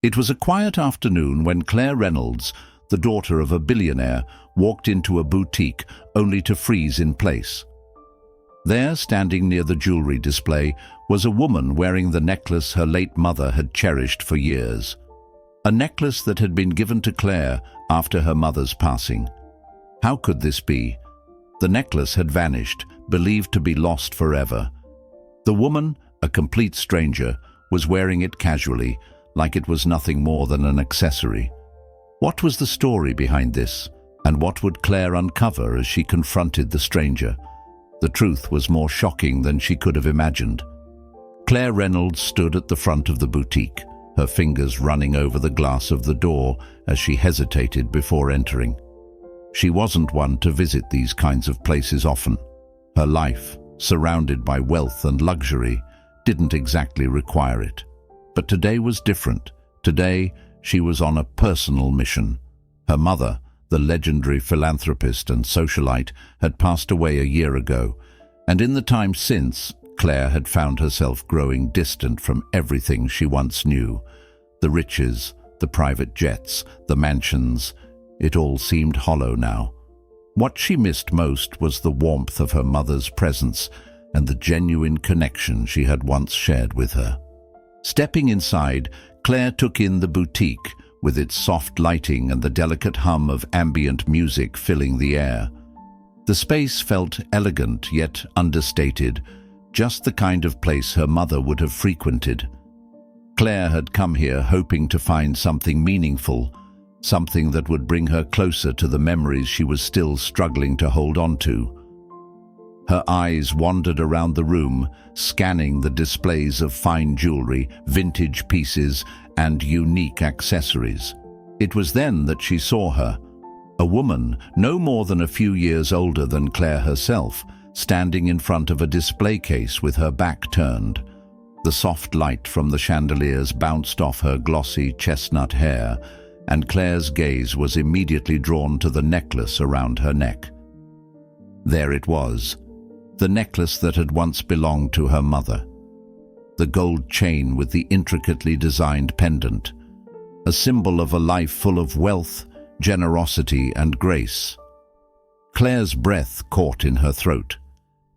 It was a quiet afternoon when Claire Reynolds, the daughter of a billionaire, walked into a boutique only to freeze in place. There, standing near the jewelry display, was a woman wearing the necklace her late mother had cherished for years. A necklace that had been given to Claire after her mother's passing. How could this be? The necklace had vanished, believed to be lost forever. The woman, a complete stranger, was wearing it casually, like it was nothing more than an accessory. What was the story behind this, and what would Claire uncover as she confronted the stranger? The truth was more shocking than she could have imagined. Claire Reynolds stood at the front of the boutique, her fingers running over the glass of the door as she hesitated before entering. She wasn't one to visit these kinds of places often. Her life, surrounded by wealth and luxury, didn't exactly require it. But today was different. Today, she was on a personal mission. Her mother, the legendary philanthropist and socialite, had passed away a year ago, and in the time since, Claire had found herself growing distant from everything she once knew. The riches, the private jets, the mansions, it all seemed hollow now. What she missed most was the warmth of her mother's presence and the genuine connection she had once shared with her. Stepping inside, Claire took in the boutique, with its soft lighting and the delicate hum of ambient music filling the air. The space felt elegant yet understated, just the kind of place her mother would have frequented. Claire had come here hoping to find something meaningful, something that would bring her closer to the memories she was still struggling to hold on to. Her eyes wandered around the room, scanning the displays of fine jewelry, vintage pieces, and unique accessories. It was then that she saw her, a woman no more than a few years older than Claire herself, standing in front of a display case with her back turned. The soft light from the chandeliers bounced off her glossy chestnut hair, and Claire's gaze was immediately drawn to the necklace around her neck. There it was, the necklace that had once belonged to her mother. The gold chain with the intricately designed pendant, a symbol of a life full of wealth, generosity, and grace. Claire's breath caught in her throat.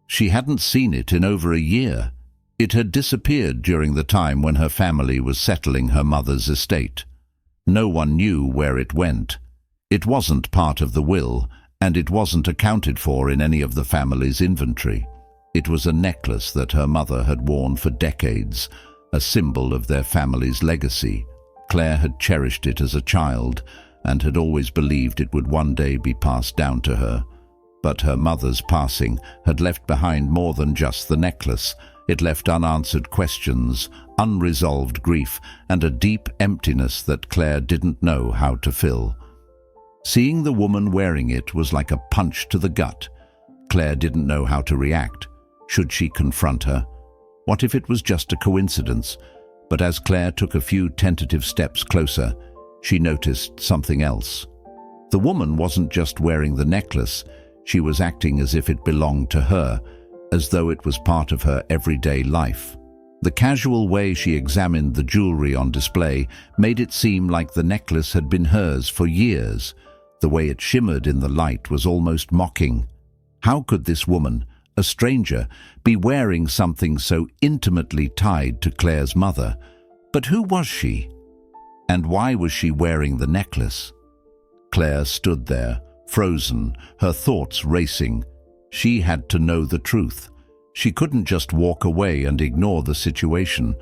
She hadn't seen it in over a year. It had disappeared during the time when her family was settling her mother's estate. No one knew where it went. It wasn't part of the will, and it wasn't accounted for in any of the family's inventory. It was a necklace that her mother had worn for decades, a symbol of their family's legacy. Claire had cherished it as a child and had always believed it would one day be passed down to her. But her mother's passing had left behind more than just the necklace. It left unanswered questions, unresolved grief, and a deep emptiness that Claire didn't know how to fill. Seeing the woman wearing it was like a punch to the gut. Claire didn't know how to react. Should she confront her? What if it was just a coincidence? But as Claire took a few tentative steps closer, she noticed something else. The woman wasn't just wearing the necklace, she was acting as if it belonged to her, as though it was part of her everyday life. The casual way she examined the jewelry on display made it seem like the necklace had been hers for years. The way it shimmered in the light was almost mocking. How could this woman, a stranger, be wearing something so intimately tied to Claire's mother? But who was she? And why was she wearing the necklace? Claire stood there, frozen, her thoughts racing. She had to know the truth. She couldn't just walk away and ignore the situation.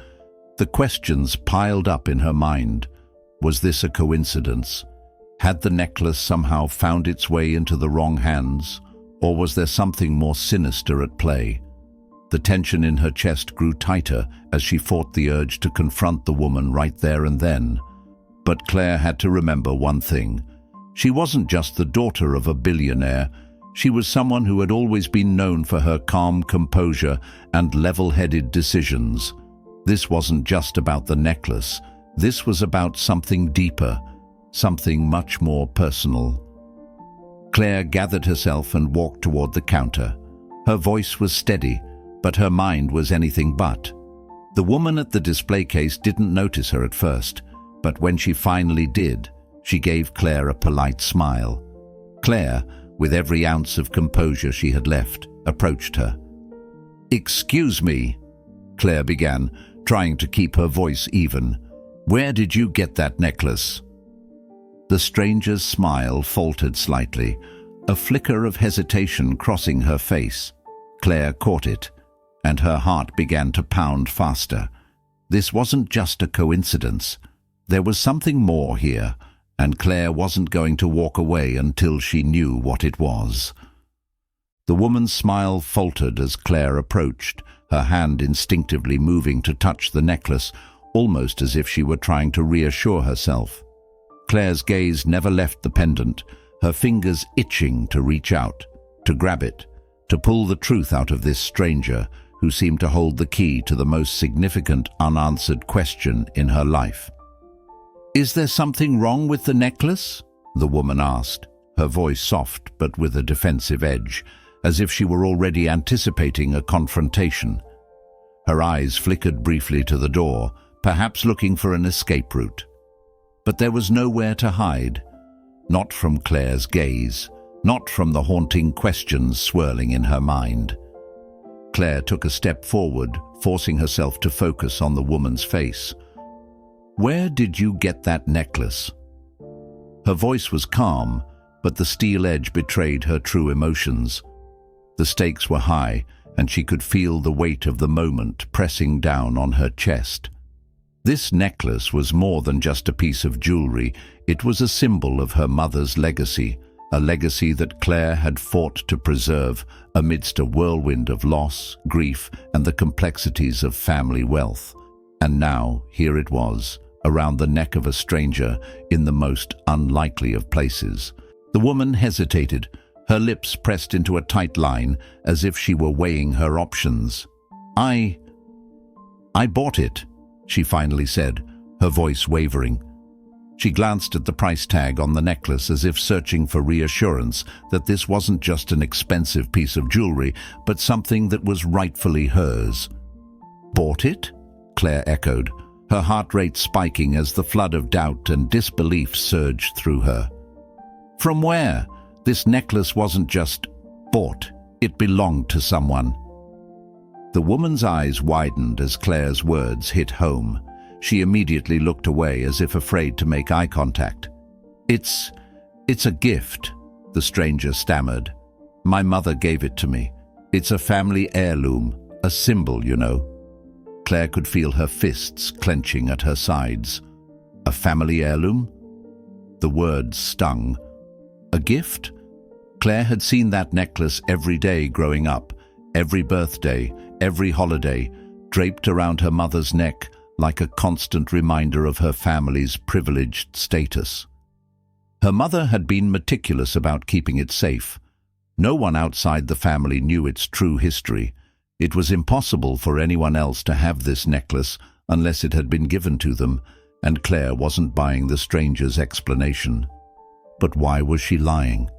The questions piled up in her mind. Was this a coincidence? Had the necklace somehow found its way into the wrong hands? Or was there something more sinister at play? The tension in her chest grew tighter as she fought the urge to confront the woman right there and then. But Claire had to remember one thing. She wasn't just the daughter of a billionaire. She was someone who had always been known for her calm composure and level-headed decisions. This wasn't just about the necklace. This was about something deeper, something much more personal. Claire gathered herself and walked toward the counter. Her voice was steady, but her mind was anything but. The woman at the display case didn't notice her at first. But when she finally did, she gave Claire a polite smile. Claire, with every ounce of composure she had left, approached her. "Excuse me," Claire began, trying to keep her voice even. "Where did you get that necklace?" The stranger's smile faltered slightly, a flicker of hesitation crossing her face. Claire caught it, and her heart began to pound faster. This wasn't just a coincidence. There was something more here, and Claire wasn't going to walk away until she knew what it was. The woman's smile faltered as Claire approached, her hand instinctively moving to touch the necklace, almost as if she were trying to reassure herself. Claire's gaze never left the pendant, her fingers itching to reach out, to grab it, to pull the truth out of this stranger who seemed to hold the key to the most significant unanswered question in her life. "Is there something wrong with the necklace?" the woman asked, her voice soft but with a defensive edge, as if she were already anticipating a confrontation. Her eyes flickered briefly to the door, perhaps looking for an escape route. But there was nowhere to hide, not from Claire's gaze, not from the haunting questions swirling in her mind. Claire took a step forward, forcing herself to focus on the woman's face. "Where did you get that necklace?" Her voice was calm, but the steel edge betrayed her true emotions. The stakes were high, and she could feel the weight of the moment pressing down on her chest. This necklace was more than just a piece of jewelry. It was a symbol of her mother's legacy, a legacy that Claire had fought to preserve amidst a whirlwind of loss, grief, and the complexities of family wealth. And now, here it was, around the neck of a stranger in the most unlikely of places. The woman hesitated, her lips pressed into a tight line as if she were weighing her options. I bought it," she finally said, her voice wavering. She glanced at the price tag on the necklace as if searching for reassurance that this wasn't just an expensive piece of jewelry, but something that was rightfully hers. "Bought it?" Claire echoed, her heart rate spiking as the flood of doubt and disbelief surged through her. "From where? This necklace wasn't just bought, it belonged to someone." The woman's eyes widened as Claire's words hit home. She immediately looked away as if afraid to make eye contact. It's a gift," the stranger stammered. "My mother gave it to me. It's a family heirloom, a symbol, you know." Claire could feel her fists clenching at her sides. "A family heirloom?" The words stung. A gift? Claire had seen that necklace every day growing up, every birthday, every holiday, draped around her mother's neck like a constant reminder of her family's privileged status. Her mother had been meticulous about keeping it safe. No one outside the family knew its true history. It was impossible for anyone else to have this necklace unless it had been given to them, and Claire wasn't buying the stranger's explanation. But why was she lying?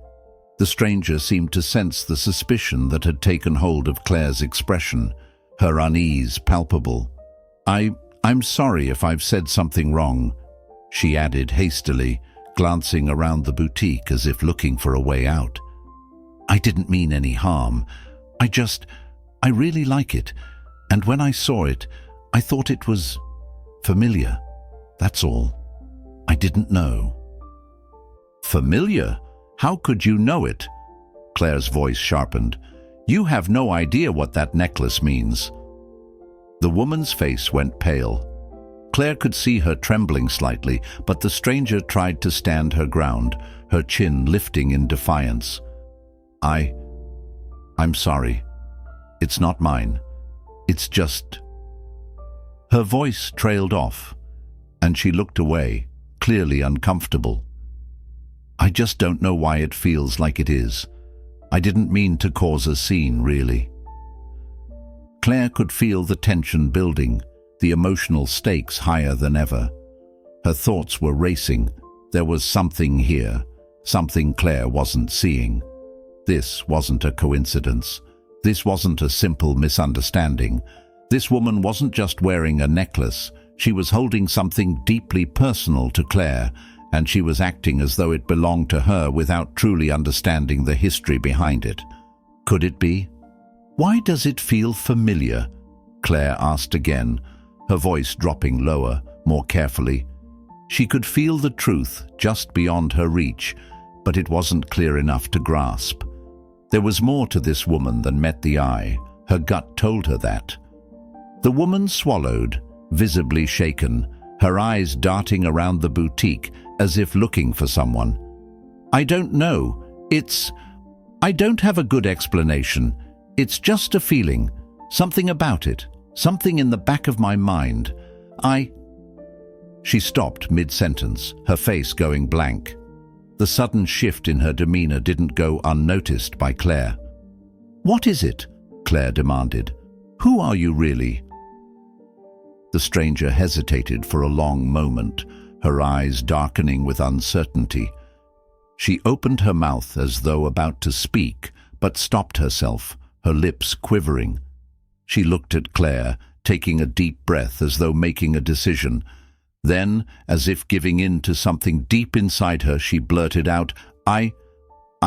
The stranger seemed to sense the suspicion that had taken hold of Claire's expression, her unease palpable. I'm sorry if I've said something wrong," she added hastily, glancing around the boutique as if looking for a way out. "I didn't mean any harm. I really like it, and when I saw it, I thought it was familiar. That's all. I didn't know." "Familiar? How could you know it?" Claire's voice sharpened. "You have no idea what that necklace means." The woman's face went pale. Claire could see her trembling slightly, but the stranger tried to stand her ground, her chin lifting in defiance. I'm sorry. It's not mine. It's just..." Her voice trailed off, and she looked away, clearly uncomfortable. "I just don't know why it feels like it is. I didn't mean to cause a scene, really." Claire could feel the tension building, the emotional stakes higher than ever. Her thoughts were racing. There was something here, something Claire wasn't seeing. This wasn't a coincidence. This wasn't a simple misunderstanding. This woman wasn't just wearing a necklace. She was holding something deeply personal to Claire, and she was acting as though it belonged to her without truly understanding the history behind it. Could it be? "Why does it feel familiar?" Claire asked again, her voice dropping lower, more carefully. She could feel the truth just beyond her reach, but it wasn't clear enough to grasp. There was more to this woman than met the eye. Her gut told her that. The woman swallowed, visibly shaken, her eyes darting around the boutique as if looking for someone. "I don't know. I don't have a good explanation. It's just a feeling. Something about it. Something in the back of my mind. She stopped mid-sentence, her face going blank. The sudden shift in her demeanor didn't go unnoticed by Claire. "What is it?" Claire demanded. "Who are you really?" The stranger hesitated for a long moment, her eyes darkening with uncertainty. She opened her mouth as though about to speak, but stopped herself, her lips quivering. She looked at Claire, taking a deep breath as though making a decision. Then, as if giving in to something deep inside her, she blurted out, I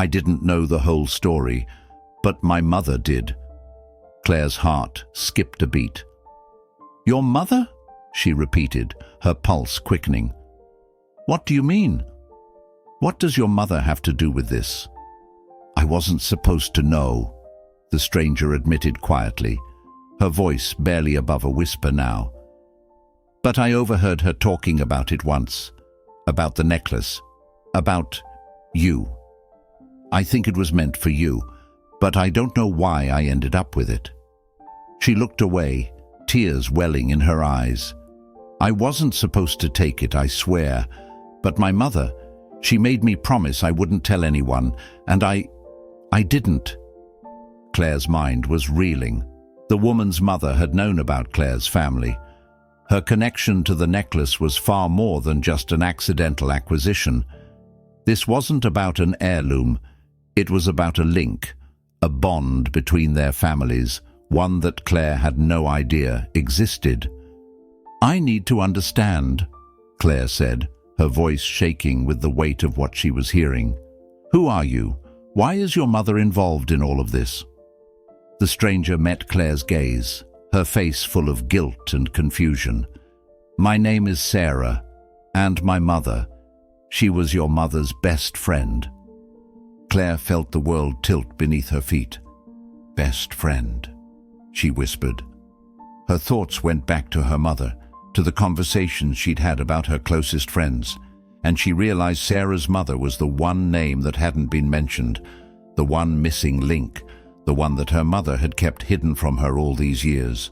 didn't know the whole story, but my mother did." Claire's heart skipped a beat. "Your mother?" she repeated, her pulse quickening. "What do you mean? What does your mother have to do with this?" "I wasn't supposed to know," the stranger admitted quietly, her voice barely above a whisper now. "But I overheard her talking about it once. About the necklace. About you. I think it was meant for you, but I don't know why I ended up with it." She looked away, tears welling in her eyes. "I wasn't supposed to take it, I swear. But my mother, she made me promise I wouldn't tell anyone, and I didn't." Claire's mind was reeling. The woman's mother had known about Claire's family. Her connection to the necklace was far more than just an accidental acquisition. This wasn't about an heirloom. It was about a link, a bond between their families, one that Claire had no idea existed. "I need to understand," Claire said, her voice shaking with the weight of what she was hearing. "Who are you? Why is your mother involved in all of this?" The stranger met Claire's gaze, her face full of guilt and confusion. "My name is Sarah, and my mother. She was your mother's best friend." Claire felt the world tilt beneath her feet. "Best friend," she whispered. Her thoughts went back to her mother, to the conversations she'd had about her closest friends, and she realized Sarah's mother was the one name that hadn't been mentioned, the one missing link, the one that her mother had kept hidden from her all these years.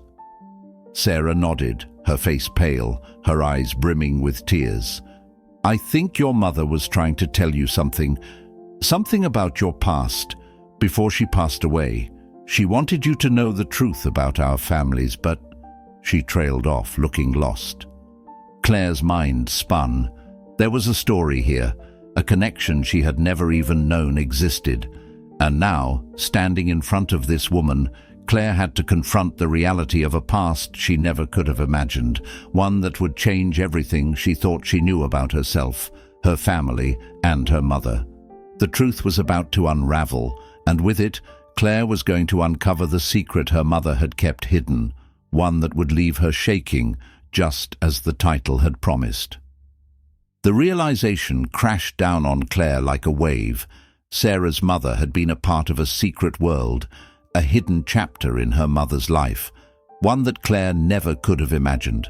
Sarah nodded, her face pale, her eyes brimming with tears. "I think your mother was trying to tell you something about your past, before she passed away. She wanted you to know the truth about our families, but..." She trailed off, looking lost. Claire's mind spun. There was a story here, a connection she had never even known existed. And now, standing in front of this woman, Claire had to confront the reality of a past she never could have imagined, one that would change everything she thought she knew about herself, her family, and her mother. The truth was about to unravel, and with it, Claire was going to uncover the secret her mother had kept hidden, one that would leave her shaking, just as the title had promised. The realization crashed down on Claire like a wave. Sarah's mother had been a part of a secret world, a hidden chapter in her mother's life, one that Claire never could have imagined.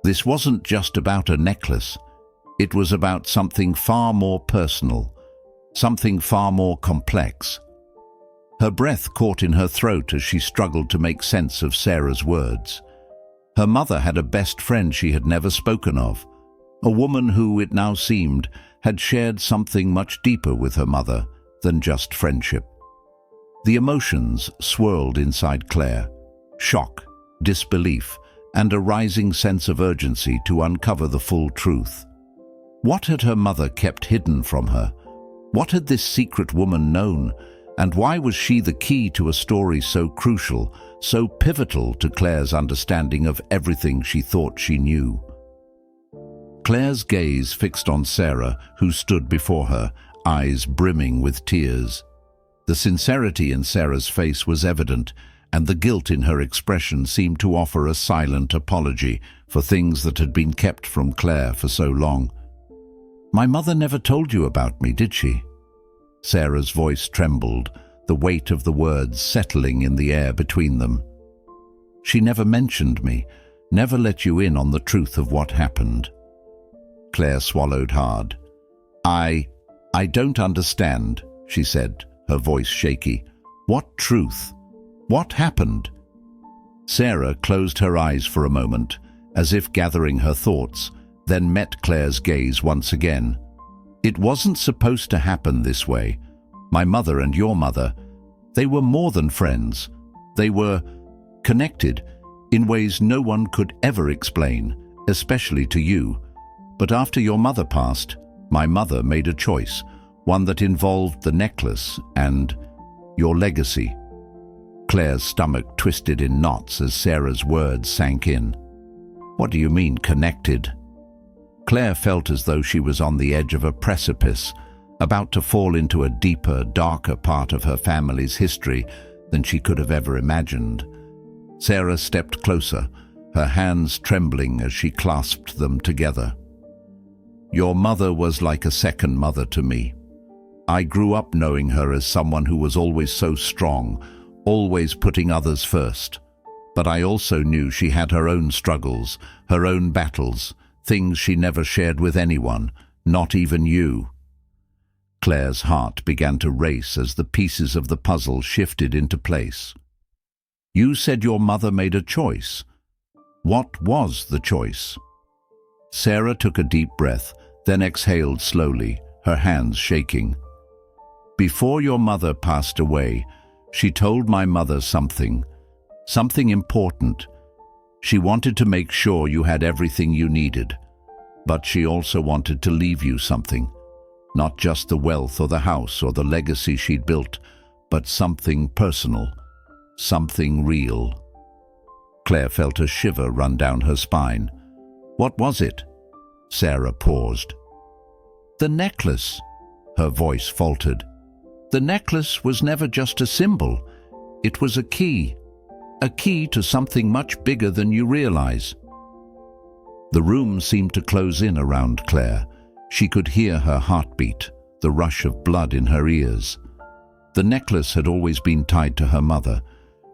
This wasn't just about a necklace. It was about something far more personal, something far more complex. Her breath caught in her throat as she struggled to make sense of Sarah's words. Her mother had a best friend she had never spoken of, a woman who, it now seemed, had shared something much deeper with her mother than just friendship. The emotions swirled inside Claire: shock, disbelief, and a rising sense of urgency to uncover the full truth. What had her mother kept hidden from her? What had this secret woman known? And why was she the key to a story so crucial, so pivotal to Claire's understanding of everything she thought she knew? Claire's gaze fixed on Sarah, who stood before her, eyes brimming with tears. The sincerity in Sarah's face was evident, and the guilt in her expression seemed to offer a silent apology for things that had been kept from Claire for so long. "My mother never told you about me, did she?" Sarah's voice trembled, the weight of the words settling in the air between them. "She never mentioned me, never let you in on the truth of what happened." Claire swallowed hard. I don't understand," she said, her voice shaky. "What truth? What happened?" Sarah closed her eyes for a moment, as if gathering her thoughts, then met Claire's gaze once again. "It wasn't supposed to happen this way. My mother and your mother, they were more than friends. They were connected in ways no one could ever explain, especially to you. But after your mother passed, my mother made a choice, one that involved the necklace and your legacy." Claire's stomach twisted in knots as Sarah's words sank in. "What do you mean, connected?" Claire felt as though she was on the edge of a precipice, about to fall into a deeper, darker part of her family's history than she could have ever imagined. Sarah stepped closer, her hands trembling as she clasped them together. "Your mother was like a second mother to me. I grew up knowing her as someone who was always so strong, always putting others first. But I also knew she had her own struggles, her own battles, things she never shared with anyone, not even you." Claire's heart began to race as the pieces of the puzzle shifted into place. "You said your mother made a choice. What was the choice?" Sarah took a deep breath, then exhaled slowly, her hands shaking. "Before your mother passed away, she told my mother something important. She wanted to make sure you had everything you needed, but she also wanted to leave you something. Not just the wealth or the house or the legacy she'd built, but something personal, something real." Claire felt a shiver run down her spine. "What was it?" Sarah paused. "The necklace," her voice faltered. "The necklace was never just a symbol. It was a key to something much bigger than you realize." The room seemed to close in around Claire. She could hear her heartbeat, the rush of blood in her ears. The necklace had always been tied to her mother.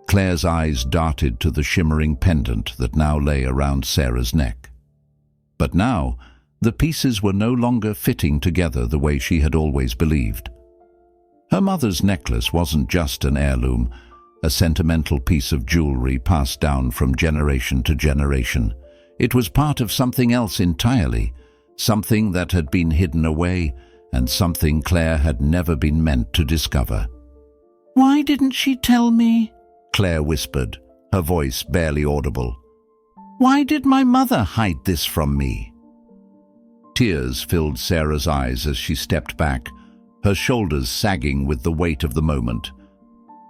Claire's eyes darted to the shimmering pendant that now lay around Sarah's neck. But now, the pieces were no longer fitting together the way she had always believed. Her mother's necklace wasn't just an heirloom, a sentimental piece of jewelry passed down from generation to generation. It was part of something else entirely, something that had been hidden away, and something Claire had never been meant to discover. "Why didn't she tell me?" Claire whispered, her voice barely audible. "Why did my mother hide this from me?" Tears filled Sarah's eyes as she stepped back, her shoulders sagging with the weight of the moment.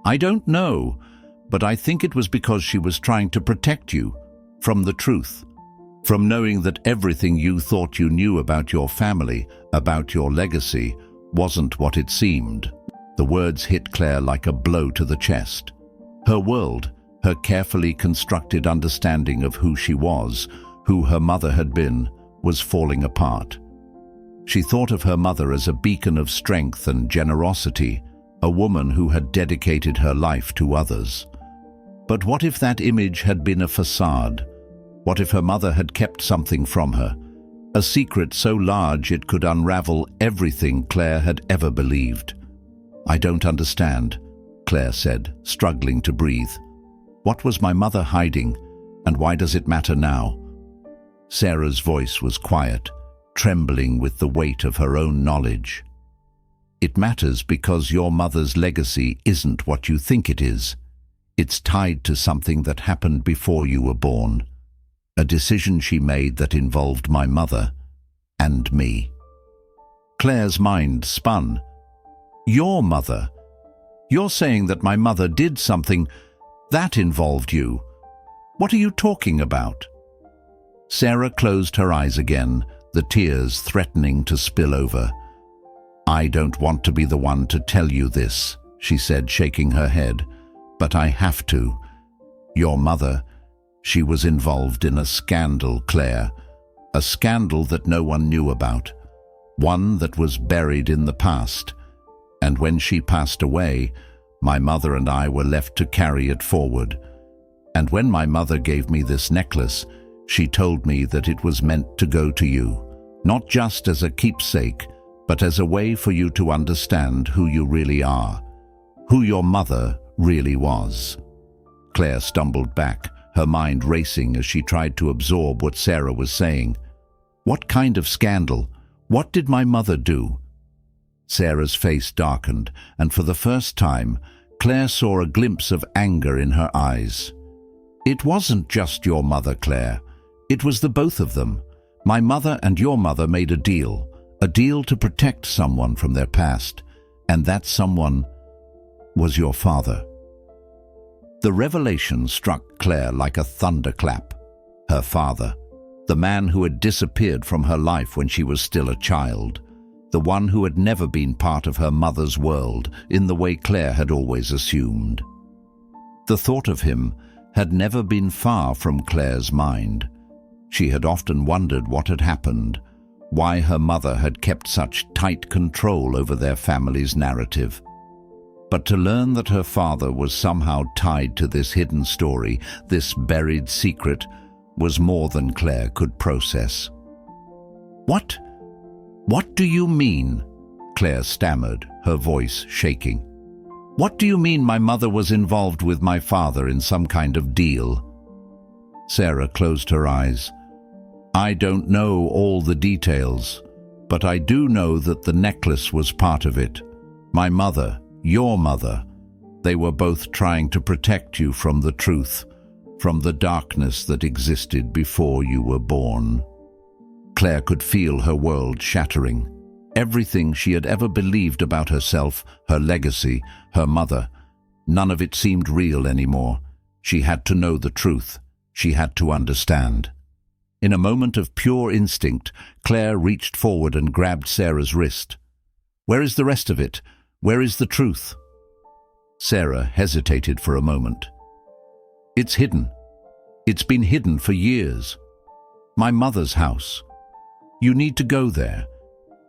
"I don't know, but I think it was because she was trying to protect you from the truth, from knowing that everything you thought you knew about your family, about your legacy, wasn't what it seemed." The words hit Claire like a blow to the chest. Her world, her carefully constructed understanding of who she was, who her mother had been, was falling apart. She thought of her mother as a beacon of strength and generosity, a woman who had dedicated her life to others. But what if that image had been a facade? What if her mother had kept something from her? A secret so large it could unravel everything Claire had ever believed. "I don't understand," Claire said, struggling to breathe. "What was my mother hiding, and why does it matter now?" Sarah's voice was quiet, trembling with the weight of her own knowledge. "It matters because your mother's legacy isn't what you think it is. It's tied to something that happened before you were born. A decision she made that involved my mother and me." Claire's mind spun. "Your mother? You're saying that my mother did something that involved you. What are you talking about? Sarah closed her eyes again, the tears threatening to spill over. I don't want to be the one to tell you this, she said, shaking her head, but I have to. Your mother, she was involved in a scandal, Claire. A scandal that no one knew about. One that was buried in the past. And when she passed away, my mother and I were left to carry it forward. And when my mother gave me this necklace, she told me that it was meant to go to you, not just as a keepsake, but as a way for you to understand who you really are, who your mother really was. Claire stumbled back, her mind racing as she tried to absorb what Sarah was saying. What kind of scandal? What did my mother do? Sarah's face darkened, and for the first time, Claire saw a glimpse of anger in her eyes. It wasn't just your mother, Claire. It was the both of them. My mother and your mother made a deal to protect someone from their past, and that someone was your father. The revelation struck Claire like a thunderclap. Her father, the man who had disappeared from her life when she was still a child, the one who had never been part of her mother's world in the way Claire had always assumed. The thought of him had never been far from Claire's mind. She had often wondered what had happened, why her mother had kept such tight control over their family's narrative. But to learn that her father was somehow tied to this hidden story, this buried secret, was more than Claire could process. What? What do you mean? Claire stammered, her voice shaking. What do you mean my mother was involved with my father in some kind of deal? Sarah closed her eyes. I don't know all the details, but I do know that the necklace was part of it. My mother, your mother, they were both trying to protect you from the truth, from the darkness that existed before you were born. Claire could feel her world shattering. Everything she had ever believed about herself, her legacy, her mother, none of it seemed real anymore. She had to know the truth. She had to understand. In a moment of pure instinct, Claire reached forward and grabbed Sarah's wrist. Where is the rest of it? Where is the truth? Sarah hesitated for a moment. It's hidden. It's been hidden for years. My mother's house. You need to go there.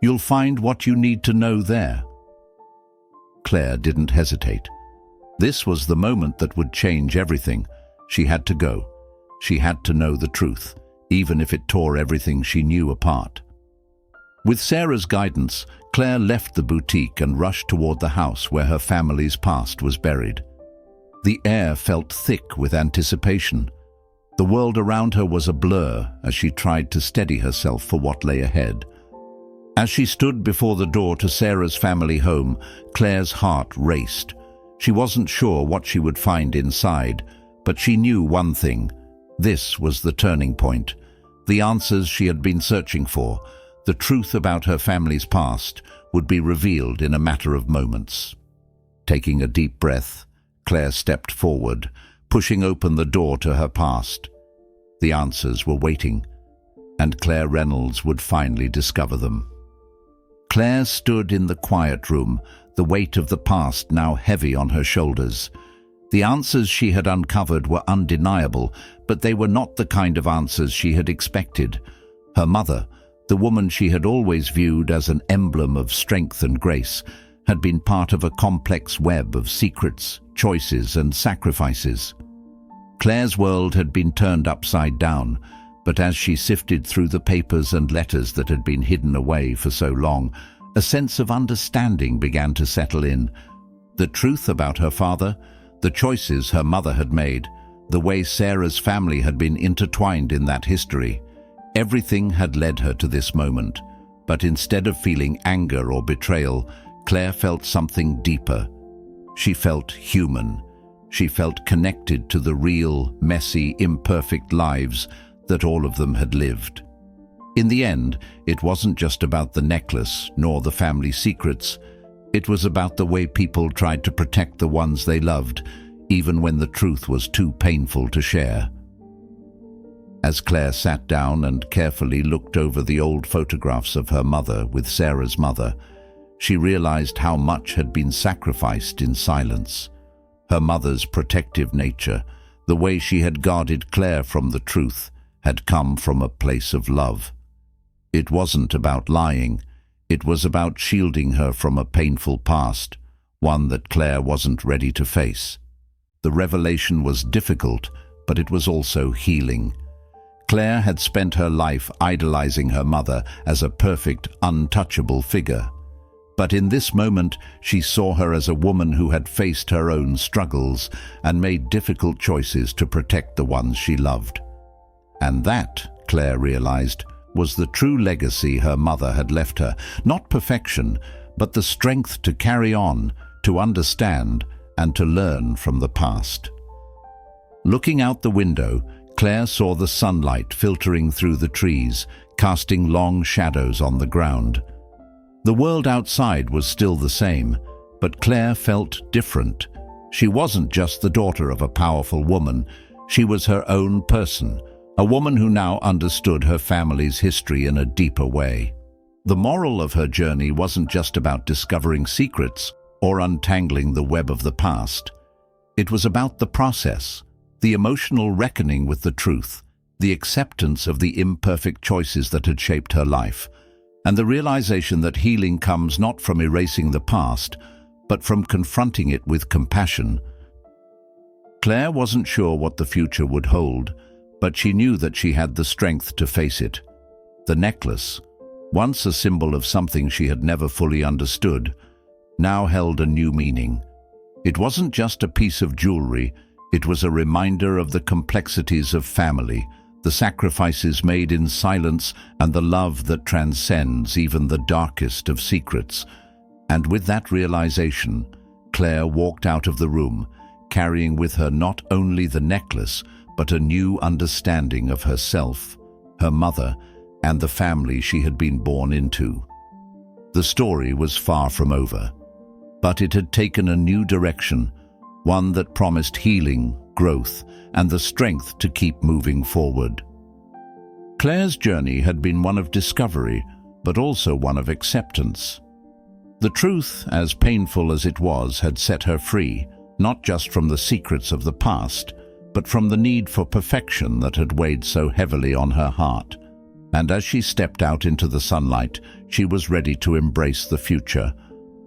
You'll find what you need to know there. Claire didn't hesitate. This was the moment that would change everything. She had to go. She had to know the truth, even if it tore everything she knew apart. With Sarah's guidance, Claire left the boutique and rushed toward the house where her family's past was buried. The air felt thick with anticipation. The world around her was a blur as she tried to steady herself for what lay ahead. As she stood before the door to Sarah's family home, Claire's heart raced. She wasn't sure what she would find inside, but she knew one thing. This was the turning point. The answers she had been searching for, the truth about her family's past, would be revealed in a matter of moments. Taking a deep breath, Claire stepped forward, pushing open the door to her past. The answers were waiting, and Claire Reynolds would finally discover them. Claire stood in the quiet room, the weight of the past now heavy on her shoulders. The answers she had uncovered were undeniable, but they were not the kind of answers she had expected. Her mother, the woman she had always viewed as an emblem of strength and grace, had been part of a complex web of secrets, choices, and sacrifices. Claire's world had been turned upside down, but as she sifted through the papers and letters that had been hidden away for so long, a sense of understanding began to settle in. The truth about her father, the choices her mother had made, the way Sarah's family had been intertwined in that history. Everything had led her to this moment, but instead of feeling anger or betrayal, Claire felt something deeper. She felt human. She felt connected to the real, messy, imperfect lives that all of them had lived. In the end, it wasn't just about the necklace nor the family secrets. It was about the way people tried to protect the ones they loved, even when the truth was too painful to share. As Claire sat down and carefully looked over the old photographs of her mother with Sarah's mother, she realized how much had been sacrificed in silence. Her mother's protective nature, the way she had guarded Claire from the truth, had come from a place of love. It wasn't about lying. It was about shielding her from a painful past, one that Claire wasn't ready to face. The revelation was difficult, but it was also healing. Claire had spent her life idolizing her mother as a perfect, untouchable figure. But in this moment, she saw her as a woman who had faced her own struggles and made difficult choices to protect the ones she loved. And that, Claire realized, was the true legacy her mother had left her. Not perfection, but the strength to carry on, to understand, and to learn from the past. Looking out the window, Claire saw the sunlight filtering through the trees, casting long shadows on the ground. The world outside was still the same, but Claire felt different. She wasn't just the daughter of a powerful woman, she was her own person, a woman who now understood her family's history in a deeper way. The moral of her journey wasn't just about discovering secrets or untangling the web of the past. It was about the process, the emotional reckoning with the truth, the acceptance of the imperfect choices that had shaped her life, and the realization that healing comes not from erasing the past, but from confronting it with compassion. Claire wasn't sure what the future would hold, but she knew that she had the strength to face it. The necklace, once a symbol of something she had never fully understood, now held a new meaning. It wasn't just a piece of jewelry, it was a reminder of the complexities of family, the sacrifices made in silence, and the love that transcends even the darkest of secrets. And with that realization, Claire walked out of the room, carrying with her not only the necklace, but a new understanding of herself, her mother, and the family she had been born into. The story was far from over, but it had taken a new direction, one that promised healing, growth, and the strength to keep moving forward. Claire's journey had been one of discovery, but also one of acceptance. The truth, as painful as it was, had set her free, not just from the secrets of the past, but from the need for perfection that had weighed so heavily on her heart. And as she stepped out into the sunlight, she was ready to embrace the future,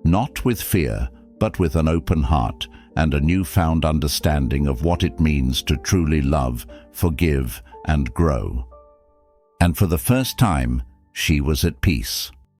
not with fear, but with an open heart and a newfound understanding of what it means to truly love, forgive, and grow. And for the first time, she was at peace.